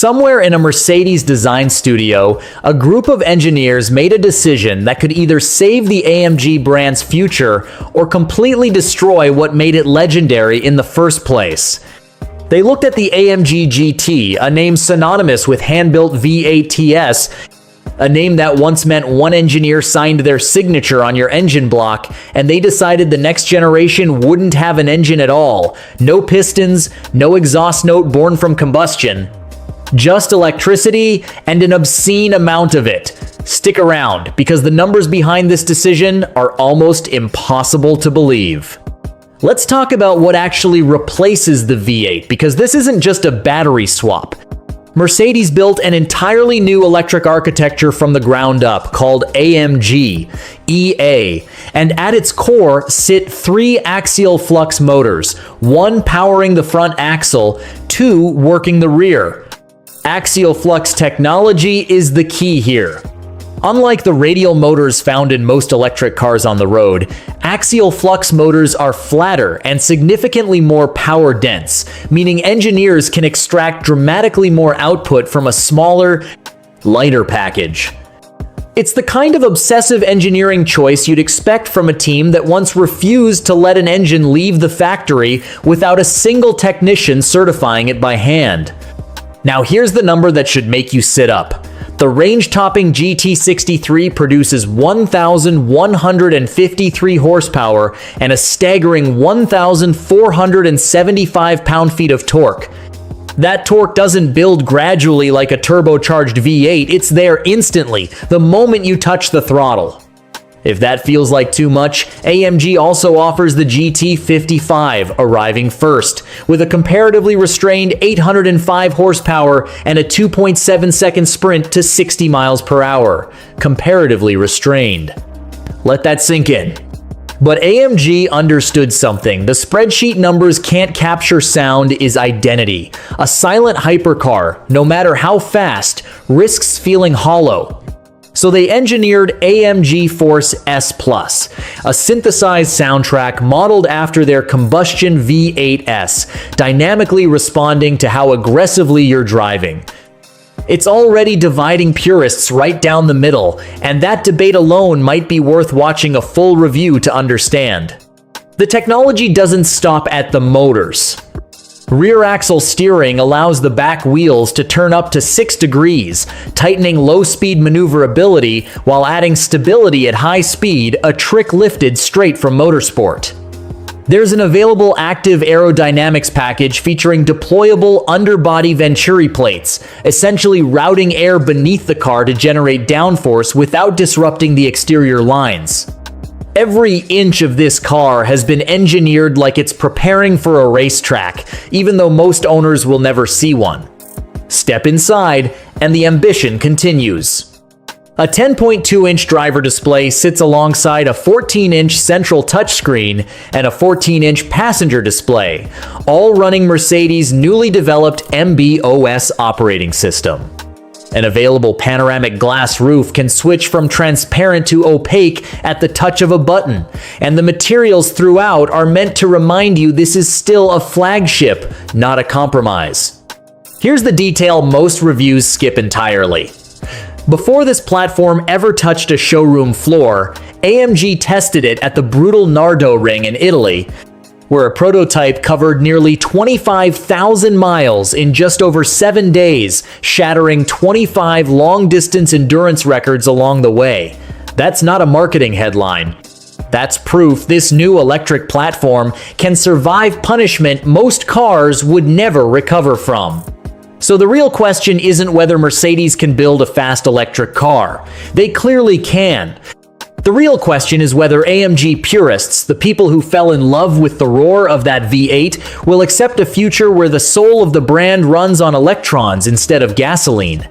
Somewhere in a Mercedes design studio, a group of engineers made a decision that could either save the AMG brand's future or completely destroy what made it legendary in the first place. They looked at the AMG GT, a name synonymous with hand-built V8 TS, a name that once meant one engineer signed their signature on your engine block, and they decided the next generation wouldn't have an engine at all. No pistons, no exhaust note born from combustion. Just electricity and an obscene amount of it. Stick around, because the numbers behind this decision are almost impossible to believe. Let's talk about what actually replaces the V8, because this isn't just a battery swap. Mercedes built an entirely new electric architecture from the ground up called AMG EA, and at its core sit 3 axial flux motors, 1 powering the front axle, 2 working the rear. Axial flux technology is the key here. Unlike the radial motors found in most electric cars on the road, axial flux motors are flatter and significantly more power dense, meaning engineers can extract dramatically more output from a smaller, lighter package. It's the kind of obsessive engineering choice you'd expect from a team that once refused to let an engine leave the factory without a single technician certifying it by hand. Now here's the number that should make you sit up. The range-topping GT63 produces 1,153 horsepower and a staggering 1,475 pound-feet of torque. That torque doesn't build gradually like a turbocharged V8, it's there instantly, the moment you touch the throttle. If that feels like too much, AMG also offers the GT55, arriving first, with a comparatively restrained 805 horsepower and a 2.7-second sprint to 60 miles per hour. Comparatively restrained. Let that sink in. But AMG understood something. The spreadsheet numbers can't capture sound is identity. A silent hypercar, no matter how fast, risks feeling hollow. So they engineered AMG Force S+, a synthesized soundtrack modeled after their combustion V8S, dynamically responding to how aggressively you're driving. It's already dividing purists right down the middle, and that debate alone might be worth watching a full review to understand. The technology doesn't stop at the motors. Rear axle steering allows the back wheels to turn up to 6 degrees, tightening low-speed maneuverability while adding stability at high speed, a trick lifted straight from motorsport. There's an available active aerodynamics package featuring deployable underbody venturi plates, essentially routing air beneath the car to generate downforce without disrupting the exterior lines. Every inch of this car has been engineered like it's preparing for a racetrack, even though most owners will never see one. Step inside, and the ambition continues. A 10.2-inch driver display sits alongside a 14-inch central touchscreen and a 14-inch passenger display, all running Mercedes' newly developed MBUX operating system. An available panoramic glass roof can switch from transparent to opaque at the touch of a button, and the materials throughout are meant to remind you this is still a flagship, not a compromise. Here's the detail most reviews skip entirely. Before this platform ever touched a showroom floor, AMG tested it at the brutal Nardo Ring in Italy, where a prototype covered nearly 25,000 miles in just over 7 days, shattering 25 long-distance endurance records along the way. That's not a marketing headline. That's proof this new electric platform can survive punishment most cars would never recover from. So the real question isn't whether Mercedes can build a fast electric car. They clearly can. The real question is whether AMG purists, the people who fell in love with the roar of that V8, will accept a future where the soul of the brand runs on electrons instead of gasoline.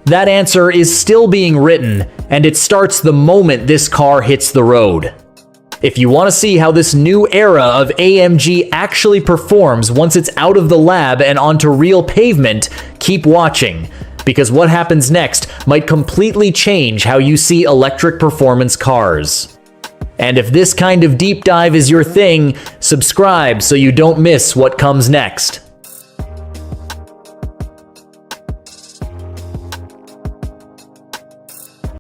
That answer is still being written, and it starts the moment this car hits the road. If you want to see how this new era of AMG actually performs once it's out of the lab and onto real pavement, keep watching. Because what happens next might completely change how you see electric performance cars. And if this kind of deep dive is your thing, subscribe so you don't miss what comes next.